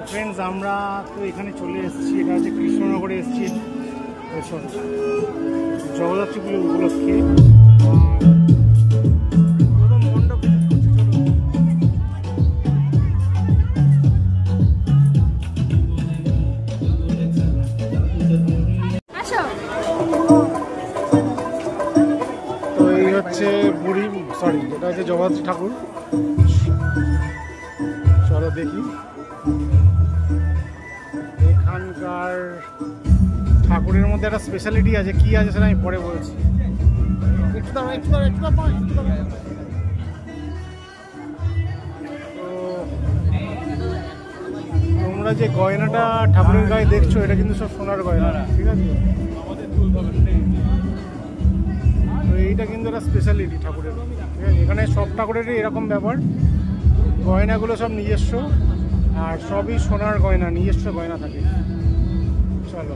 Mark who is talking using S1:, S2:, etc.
S1: Friends, আমরা তো এখানে চলে এসেছি। এটা হচ্ছে কৃষ্ণনগরে এসেছি জগদ্ধাত্রী পুজো উপলক্ষে। মণ্ডপ তো এই হচ্ছে বুড়ি, সরি, এটা হচ্ছে জগদ্ধাত্রী ঠাকুর। চলো দেখি এখানকার ঠাকুরের মধ্যে একটা স্পেশালিটি আছে। কি আছে সেটা আমি পরে বলছি। তোমরা যে গয়নাটা ঠাকুরের গায়ে দেখছো, এটা কিন্তু সব সোনার গয়না, ঠিক আছে? তো এইটা কিন্তু একটা স্পেশালিটি ঠাকুরের, ঠিক আছে? এখানে সব ঠাকুরেরই এরকম ব্যাপার, গয়নাগুলো সব নিজস্ব, আর সবই সোনার গয়না, নিজস্ব গয়না থাকে। চলো।